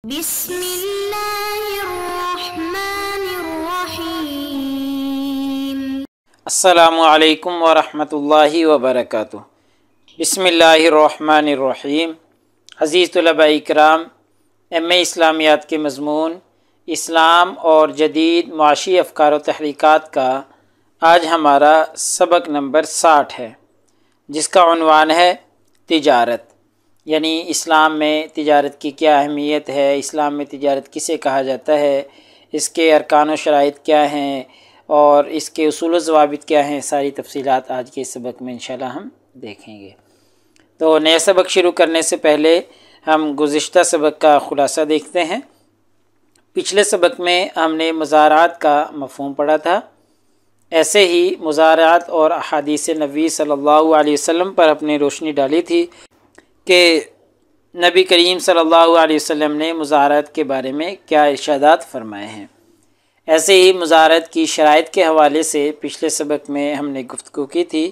بسم اللہ الرحمن الرحیم۔ السلام علیکم ورحمۃ اللہ وبرکاتہ۔ بسم اللہ الرحمن الرحیم۔ عزیز طلباء اکرام، ایم اے اسلامیات کے مضمون اسلام اور جدید معاشی افکار و تحریکات کا آج ہمارا سبق نمبر 60 ہے، جس کا عنوان ہے تجارت، یعنی اسلام میں تجارت کی کیا اہمیت ہے، اسلام میں تجارت کسے کہا جاتا ہے، اس کے ارکان و شرائط کیا ہیں اور اس کے اصول و ضوابط کیا ہیں، ساری تفصیلات آج کے سبق میں انشاءاللہ ہم دیکھیں گے۔ تو نئے سبق شروع کرنے سے پہلے ہم گزشتہ سبق کا خلاصہ دیکھتے ہیں۔ پچھلے سبق میں ہم نے مزارات کا مفہوم پڑھا تھا، ایسے ہی مزارات اور احادیث نبی صلی اللہ علیہ وسلم پر اپنے روشنی ڈالی تھی کہ نبی کریم صلی اللہ علیہ وسلم نے مزارات کے بارے میں کیا ارشادات فرمائے ہیں۔ ایسے ہی مزارات کی شرائط کے حوالے سے پچھلے سبق میں ہم نے گفتگو کی تھی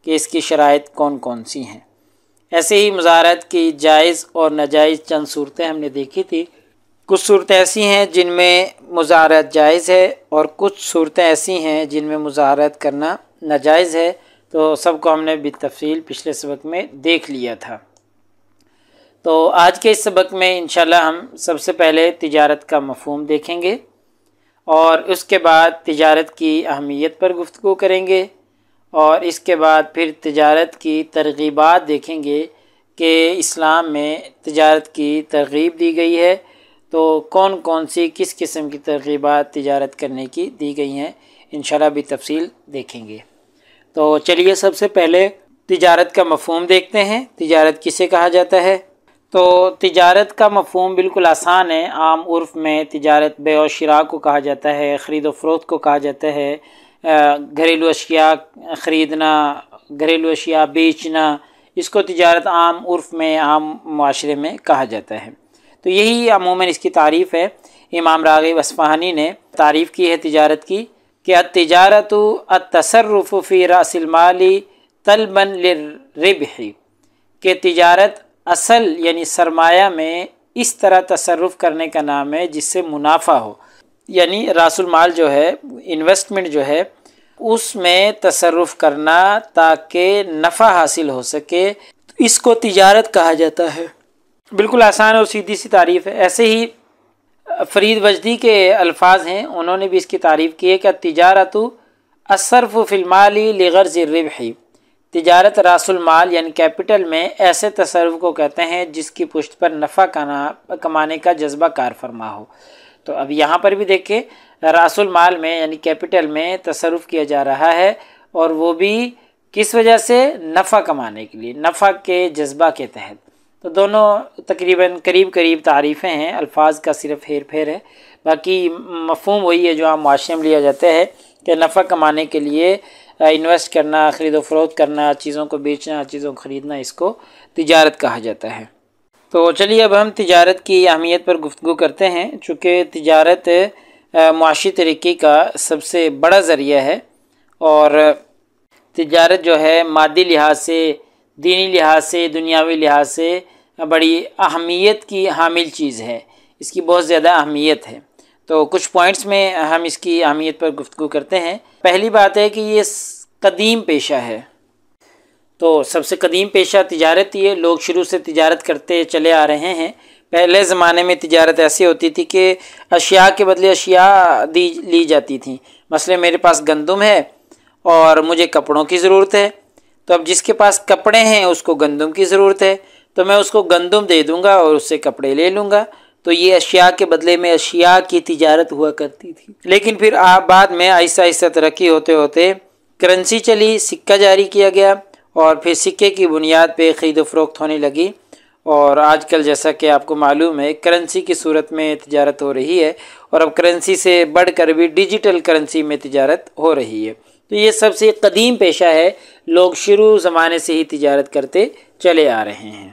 کہ اس کی شرائط کون کون سی ہیں۔ ایسے ہی مزارات کی جائز اور ناجائز چند صورتیں ہم نے دیکھی تھی۔ کچھ صورتیں ایسی ہیں جن میں مزارات جائز ہے اور کچھ صورتیں ایسی ہیں جن میں مزارات کرنا ناجائز ہے، تو سب کو ہم نے بالتفصیل پچھلے سبق میں دیکھ لیا تھا۔ تو آج کے اس سبق میں انشاءاللہ ہم سب سے پہلے تجارت کا مفہوم دیکھیں گے اور اس کے بعد تجارت کی اہمیت پر گفتگو کریں گے، اور اس کے بعد پھر تجارت کی ترغیبات دیکھیں گے کہ اسلام میں تجارت کی ترغیب دی گئی ہے، تو کون کون سی کس قسم کی ترغیبات تجارت کرنے کی دی گئی ہیں انشاءاللہ بھی تفصیل دیکھیں گے۔ تو چلیے سب سے پہلے تجارت کا مفہوم دیکھتے ہیں، تجارت کسے کہا جاتا ہے۔ تو تجارت کا مفہوم بالکل آسان ہے۔ عام عرف میں تجارت بیع و شراء کو کہا جاتا ہے، خرید و فروخت کو کہا جاتا ہے، گھریلو اشیاء خریدنا، گھریلو اشیاء بیچنا، اس کو تجارت عام عرف میں عام معاشرے میں کہا جاتا ہے۔ تو یہی عموماً اس کی تعریف ہے۔ امام راغب اصفہانی نے تعریف کی ہے تجارت کی کہ التجارت التصرف فی رأس المال طلبا للربح، کہ تجارت اصل یعنی سرمایہ میں اس طرح تصرف کرنے کا نام ہے جس سے منافع ہو، یعنی راس المال جو ہے، انویسٹمنٹ جو ہے، اس میں تصرف کرنا تاکہ نفع حاصل ہو سکے، اس کو تجارت کہا جاتا ہے۔ بالکل آسان اور سیدھی سی تعریف ہے۔ ایسے ہی فرید وجدی کے الفاظ ہیں، انہوں نے بھی اس کی تعریف کی ہے کہ تجارت الصرف فی المال لغرض الربح، تجارت راس المال یعنی کیپٹل میں ایسے تصرف کو کہتے ہیں جس کی پشت پر نفع کمانے کا جذبہ کار فرما ہو۔ تو اب یہاں پر بھی دیکھیں، راس المال میں یعنی کیپٹل میں تصرف کیا جا رہا ہے، اور وہ بھی کس وجہ سے؟ نفع کمانے کے لیے، نفع کے جذبہ کے تحت۔ تو دونوں تقریباً قریب تعریفیں ہیں، الفاظ کا صرف ہیر پھیر ہے، باقی مفہوم وہی ہے جو عام معاشرے میں لیا جاتا ہے کہ نفع کمانے کے لیے انویسٹ کرنا، خرید و فروخت کرنا، چیزوں کو بیچنا، چیزوں کو خریدنا، اس کو تجارت کہا جاتا ہے۔ تو چلیے اب ہم تجارت کی اہمیت پر گفتگو کرتے ہیں، چونکہ تجارت معاشی ترقی کا سب سے بڑا ذریعہ ہے، اور تجارت جو ہے مادی لحاظ سے، دینی لحاظ سے، دنیاوی لحاظ سے بڑی اہمیت کی حامل چیز ہے، اس کی بہت زیادہ اہمیت ہے۔ تو کچھ پوائنٹس میں ہم اس کی اہمیت پر گفتگو کرتے ہیں۔ پہلی بات ہے کہ یہ قدیم پیشہ ہے، تو سب سے قدیم پیشہ تجارت ہی ہے، لوگ شروع سے تجارت کرتے چلے آ رہے ہیں۔ پہلے زمانے میں تجارت ایسی ہوتی تھی کہ اشیاء کے بدلے اشیاء لی جاتی تھیں۔ مثلا میرے پاس گندم ہے اور مجھے کپڑوں کی ضرورت ہے، تو اب جس کے پاس کپڑے ہیں اس کو گندم کی ضرورت ہے، تو میں اس کو گندم دے دوں گا اور اس سے کپڑے لے لوں گا۔ تو یہ اشیاء کے بدلے میں اشیاء کی تجارت ہوا کرتی تھی۔ لیکن پھر بعد میں آہستہ آہستہ ترقی ہوتے ہوتے کرنسی چلی، سکہ جاری کیا گیا، اور پھر سکے کی بنیاد پہ خرید و فروخت ہونے لگی، اور آج کل جیسا کہ آپ کو معلوم ہے کرنسی کی صورت میں تجارت ہو رہی ہے، اور اب کرنسی سے بڑھ کر بھی ڈیجیٹل کرنسی میں تجارت ہو رہی ہے۔ تو یہ سب سے قدیم پیشہ ہے، لوگ شروع زمانے سے ہی تجارت کرتے چلے آ رہے ہیں۔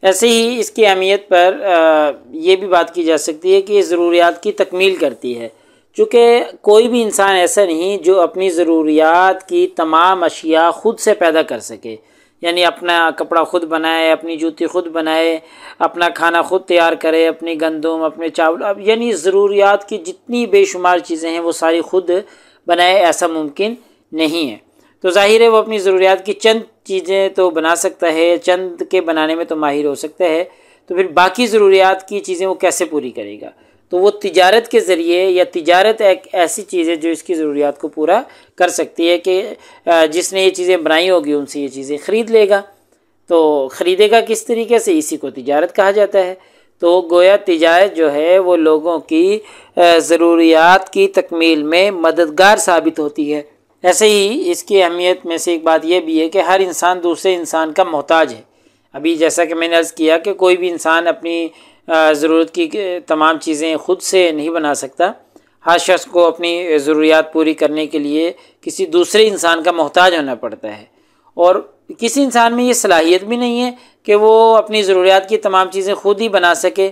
ایسے ہی اس کی اہمیت پر یہ بھی بات کی جا سکتی ہے کہ یہ ضروریات کی تکمیل کرتی ہے، چونکہ کوئی بھی انسان ایسا نہیں جو اپنی ضروریات کی تمام اشیاء خود سے پیدا کر سکے۔ یعنی اپنا کپڑا خود بنائے، اپنی جوتی خود بنائے، اپنا کھانا خود تیار کرے، اپنی گندم، اپنے چاول، اب یعنی ضروریات کی جتنی بے شمار چیزیں ہیں وہ ساری خود بنائے، ایسا ممکن نہیں ہے۔ تو ظاہر ہے وہ اپنی ضروریات کی چند چیزیں تو بنا سکتا ہے، چند کے بنانے میں تو ماہر ہو سکتا ہے، تو پھر باقی ضروریات کی چیزیں وہ کیسے پوری کرے گا؟ تو وہ تجارت کے ذریعے، یا تجارت ایک ایسی چیز ہے جو اس کی ضروریات کو پورا کر سکتی ہے کہ جس نے یہ چیزیں بنائی ہوگی ان سے یہ چیزیں خرید لے گا۔ تو خریدے گا کس طریقے سے؟ اسی کو تجارت کہا جاتا ہے۔ تو گویا تجارت جو ہے وہ لوگوں کی ضروریات کی تکمیل میں مددگار ثابت ہوتی ہے۔ ایسے ہی اس کی اہمیت میں سے ایک بات یہ بھی ہے کہ ہر انسان دوسرے انسان کا محتاج ہے۔ ابھی جیسا کہ میں نے عرض کیا کہ کوئی بھی انسان اپنی ضرورت کی تمام چیزیں خود سے نہیں بنا سکتا، ہر شخص کو اپنی ضروریات پوری کرنے کے لیے کسی دوسرے انسان کا محتاج ہونا پڑتا ہے، اور کسی انسان میں یہ صلاحیت بھی نہیں ہے کہ وہ اپنی ضروریات کی تمام چیزیں خود ہی بنا سکے۔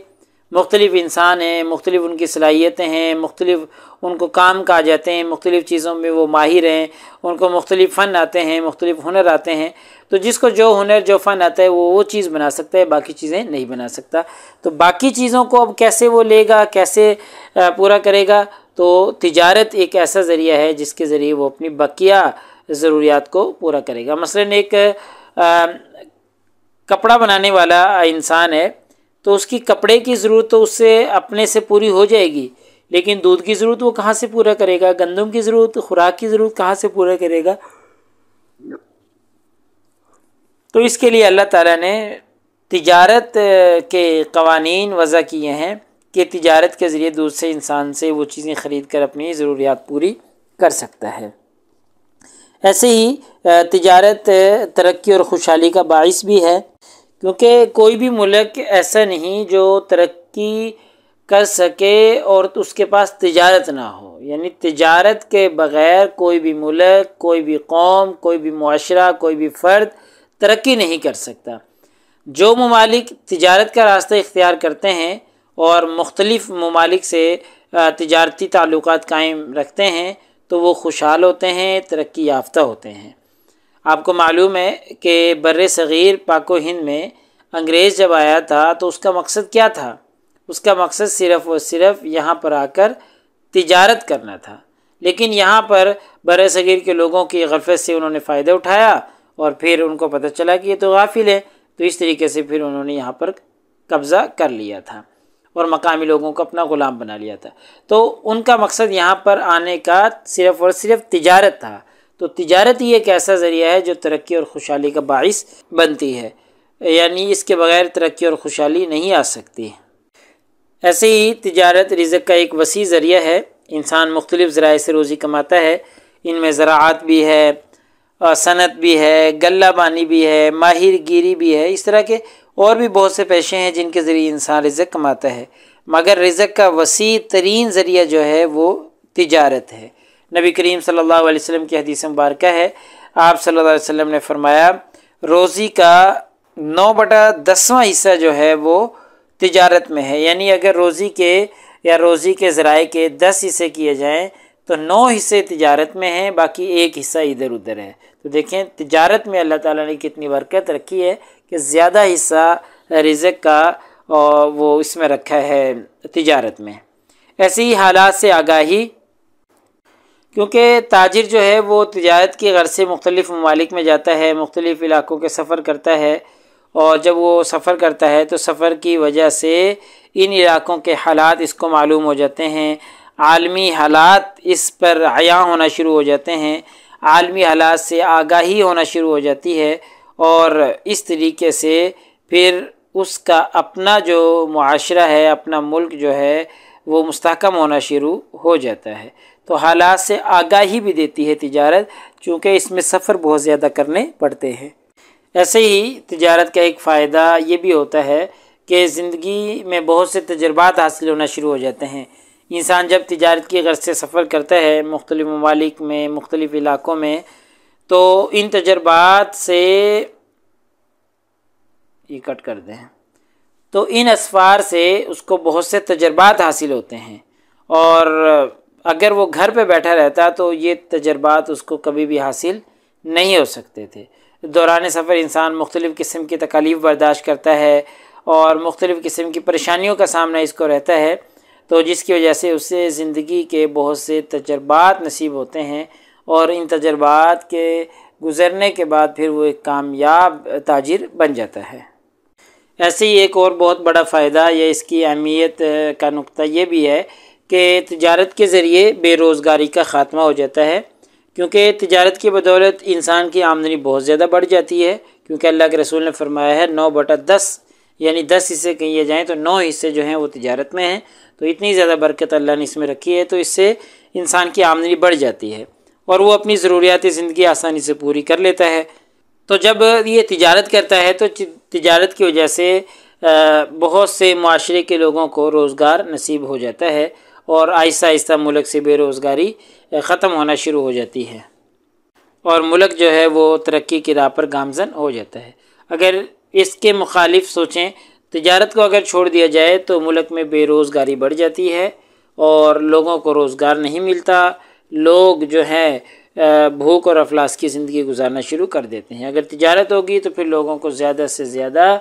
مختلف انسان ہیں، مختلف ان کی صلاحیتیں ہیں، مختلف ان کو کام کہا جاتے ہیں، مختلف چیزوں میں وہ ماہر ہیں، ان کو مختلف فن آتے ہیں، مختلف ہنر آتے ہیں۔ تو جس کو جو ہنر، جو فن آتا ہے وہ چیز بنا سکتا ہے، باقی چیزیں نہیں بنا سکتا۔ تو باقی چیزوں کو اب کیسے وہ لے گا، کیسے پورا کرے گا؟ تو تجارت ایک ایسا ذریعہ ہے جس کے ذریعے وہ اپنی بقیہ ضروریات کو پورا کرے گا۔ مثلاً ایک کپڑا بنانے والا انسان ہے، تو اس کی کپڑے کی ضرورت تو اس سے اپنے سے پوری ہو جائے گی، لیکن دودھ کی ضرورت وہ کہاں سے پورا کرے گا؟ گندم کی ضرورت، خوراک کی ضرورت کہاں سے پورا کرے گا؟ تو اس کے لیے اللہ تعالیٰ نے تجارت کے قوانین وضع کیے ہیں کہ تجارت کے ذریعے دوسرے انسان سے وہ چیزیں خرید کر اپنی ضروریات پوری کر سکتا ہے۔ ایسے ہی تجارت ترقی اور خوشحالی کا باعث بھی ہے، کیونکہ کوئی بھی ملک ایسا نہیں جو ترقی کر سکے اور اس کے پاس تجارت نہ ہو، یعنی تجارت کے بغیر کوئی بھی ملک، کوئی بھی قوم، کوئی بھی معاشرہ، کوئی بھی فرد ترقی نہیں کر سکتا۔ جو ممالک تجارت کا راستہ اختیار کرتے ہیں اور مختلف ممالک سے تجارتی تعلقات قائم رکھتے ہیں تو وہ خوشحال ہوتے ہیں، ترقی یافتہ ہوتے ہیں۔ آپ کو معلوم ہے کہ بر صغیر پاک و ہند میں انگریز جب آیا تھا تو اس کا مقصد کیا تھا؟ اس کا مقصد صرف اور صرف یہاں پر آ کر تجارت کرنا تھا، لیکن یہاں پر بر صغیر کے لوگوں کی غفلت سے انہوں نے فائدہ اٹھایا، اور پھر ان کو پتہ چلا کہ یہ تو غافل ہے، تو اس طریقے سے پھر انہوں نے یہاں پر قبضہ کر لیا تھا اور مقامی لوگوں کو اپنا غلام بنا لیا تھا۔ تو ان کا مقصد یہاں پر آنے کا صرف اور صرف تجارت تھا۔ تو تجارت ہی ایک ایسا ذریعہ ہے جو ترقی اور خوشحالی کا باعث بنتی ہے، یعنی اس کے بغیر ترقی اور خوشحالی نہیں آ سکتی۔ ایسے ہی تجارت رزق کا ایک وسیع ذریعہ ہے، انسان مختلف ذرائع سے روزی کماتا ہے، ان میں زراعت بھی ہے، صنعت بھی ہے، غلہ بانی بھی ہے، ماہر گیری بھی ہے، اس طرح کے اور بھی بہت سے پیشے ہیں جن کے ذریعے انسان رزق کماتا ہے، مگر رزق کا وسیع ترین ذریعہ جو ہے وہ تجارت ہے۔ نبی کریم صلی اللہ علیہ وسلم کی حدیث مبارکہ ہے، آپ صلی اللہ علیہ وسلم نے فرمایا روزی کا 9/10واں حصہ جو ہے وہ تجارت میں ہے، یعنی اگر روزی کے ذرائع کے 10 حصے کیے جائیں تو 9 حصے تجارت میں ہیں، باقی 1 حصہ ادھر ادھر ہے۔ تو دیکھیں تجارت میں اللہ تعالیٰ نے کتنی برکت رکھی ہے کہ زیادہ حصہ رزق کا وہ اس میں رکھا ہے تجارت میں۔ ایسے ہی حالات سے آگاہی، کیونکہ تاجر جو ہے وہ تجارت کی غرض سے مختلف ممالک میں جاتا ہے، مختلف علاقوں کے سفر کرتا ہے، اور جب وہ سفر کرتا ہے تو سفر کی وجہ سے ان علاقوں کے حالات اس کو معلوم ہو جاتے ہیں، عالمی حالات اس پر عیاں ہونا شروع ہو جاتے ہیں، عالمی حالات سے آگاہی ہونا شروع ہو جاتی ہے، اور اس طریقے سے پھر اس کا اپنا جو معاشرہ ہے، اپنا ملک جو ہے وہ مستحکم ہونا شروع ہو جاتا ہے۔ تو حالات سے آگاہی بھی دیتی ہے تجارت، چونکہ اس میں سفر بہت زیادہ کرنے پڑتے ہیں۔ ایسے ہی تجارت کا ایک فائدہ یہ بھی ہوتا ہے کہ زندگی میں بہت سے تجربات حاصل ہونا شروع ہو جاتے ہیں۔ انسان جب تجارت کی غرض سے سفر کرتا ہے مختلف ممالک میں، مختلف علاقوں میں، تو ان تجربات سے یہ کٹ کر دیں، تو ان اسفار سے اس کو بہت سے تجربات حاصل ہوتے ہیں، اور اگر وہ گھر پہ بیٹھا رہتا تو یہ تجربات اس کو کبھی بھی حاصل نہیں ہو سکتے تھے۔ دوران سفر انسان مختلف قسم کی تکالیف برداشت کرتا ہے اور مختلف قسم کی پریشانیوں کا سامنا اس کو رہتا ہے، تو جس کی وجہ سے اسے زندگی کے بہت سے تجربات نصیب ہوتے ہیں، اور ان تجربات کے گزرنے کے بعد پھر وہ ایک کامیاب تاجر بن جاتا ہے۔ ایسے ہی ایک اور بہت بڑا فائدہ یا اس کی اہمیت کا نقطہ یہ بھی ہے کہ تجارت کے ذریعے بے روزگاری کا خاتمہ ہو جاتا ہے، کیونکہ تجارت کی بدولت انسان کی آمدنی بہت زیادہ بڑھ جاتی ہے، کیونکہ اللہ کے رسول نے فرمایا ہے 9/10، یعنی 10 حصے کہیے جائیں تو 9 حصے جو ہیں وہ تجارت میں ہیں، تو اتنی زیادہ برکت اللہ نے اس میں رکھی ہے، تو اس سے انسان کی آمدنی بڑھ جاتی ہے اور وہ اپنی ضروریات زندگی آسانی سے پوری کر لیتا ہے۔ تو جب یہ تجارت کرتا ہے تو تجارت کی وجہ سے بہت سے معاشرے کے لوگوں کو روزگار نصیب ہو جاتا ہے، اور آہستہ آہستہ ملک سے بے روزگاری ختم ہونا شروع ہو جاتی ہے، اور ملک جو ہے وہ ترقی کی راہ پر گامزن ہو جاتا ہے۔ اگر اس کے مخالف سوچیں، تجارت کو اگر چھوڑ دیا جائے تو ملک میں بے روزگاری بڑھ جاتی ہے اور لوگوں کو روزگار نہیں ملتا، لوگ جو ہیں بھوک اور افلاس کی زندگی گزارنا شروع کر دیتے ہیں۔ اگر تجارت ہوگی تو پھر لوگوں کو زیادہ سے زیادہ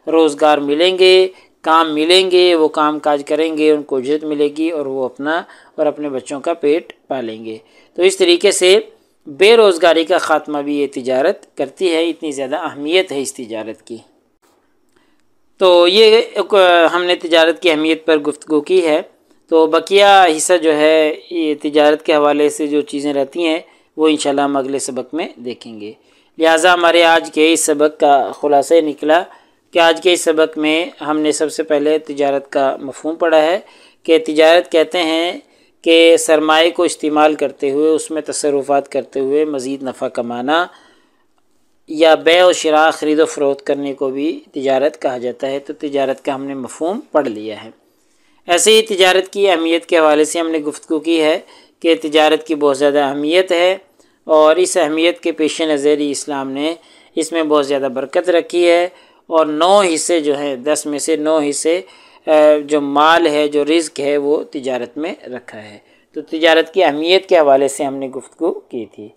روزگار ملیں گے، کام ملیں گے، وہ کام کاج کریں گے، ان کو اجرت ملے گی اور وہ اپنا اور اپنے بچوں کا پیٹ پالیں گے۔ تو اس طریقے سے بے روزگاری کا خاتمہ بھی یہ تجارت کرتی ہے، اتنی زیادہ اہمیت ہے اس تجارت کی۔ تو یہ ہم نے تجارت کی اہمیت پر گفتگو کی ہے، تو بقیہ حصہ جو ہے یہ تجارت کے حوالے سے جو چیزیں رہتی ہیں وہ انشاءاللہ ہم اگلے سبق میں دیکھیں گے۔ لہٰذا ہمارے آج کے اس سبق کا خلاصہ نکلا کہ آج کے اس سبق میں ہم نے سب سے پہلے تجارت کا مفہوم پڑھا ہے کہ تجارت کہتے ہیں کہ سرمایہ کو استعمال کرتے ہوئے اس میں تصرفات کرتے ہوئے مزید نفع کمانا، یا بیع و شراء خرید و فروخت کرنے کو بھی تجارت کہا جاتا ہے۔ تو تجارت کا ہم نے مفہوم پڑھ لیا ہے۔ ایسے ہی تجارت کی اہمیت کے حوالے سے ہم نے گفتگو کی ہے کہ تجارت کی بہت زیادہ اہمیت ہے، اور اس اہمیت کے پیش نظر ہی اسلام نے اس میں بہت زیادہ برکت رکھی ہے، اور 9 حصے جو ہیں 10 میں سے 9 حصے جو مال ہے، جو رزق ہے، وہ تجارت میں رکھا ہے۔ تو تجارت کی اہمیت کے حوالے سے ہم نے گفتگو کی تھی۔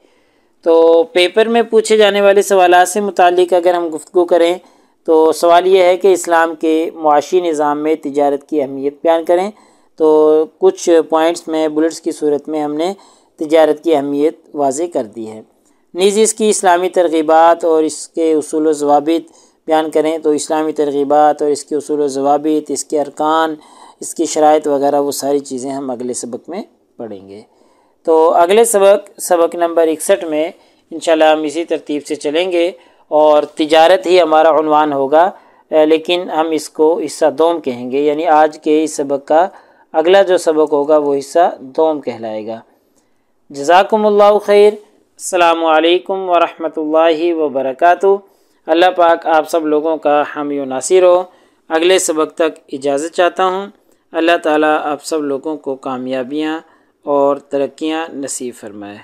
تو پیپر میں پوچھے جانے والے سوالات سے متعلق اگر ہم گفتگو کریں تو سوال یہ ہے کہ اسلام کے معاشی نظام میں تجارت کی اہمیت بیان کریں، تو کچھ پوائنٹس میں بلٹس کی صورت میں ہم نے تجارت کی اہمیت واضح کر دی ہے۔ نیز اس کی اسلامی ترغیبات اور اس کے اصول و ضوابط بیان کریں تو اسلامی ترغیبات اور اس کے اصول و ضوابط، اس کے ارکان، اس کی شرائط وغیرہ، وہ ساری چیزیں ہم اگلے سبق میں پڑھیں گے۔ تو اگلے سبق نمبر 61 میں انشاءاللہ ہم اسی ترتیب سے چلیں گے، اور تجارت ہی ہمارا عنوان ہوگا، لیکن ہم اس کو حصہ دوم کہیں گے، یعنی آج کے اس سبق کا اگلا جو سبق ہوگا وہ حصہ دوم کہلائے گا۔ جزاکم اللہ خیر۔ السلام علیکم ورحمۃ اللہ وبرکاتہ۔ اللہ پاک آپ سب لوگوں کا حامی و ناصر ہو۔ اگلے سبق تک اجازت چاہتا ہوں۔ اللہ تعالیٰ آپ سب لوگوں کو کامیابیاں اور ترقیاں نصیب فرمائے۔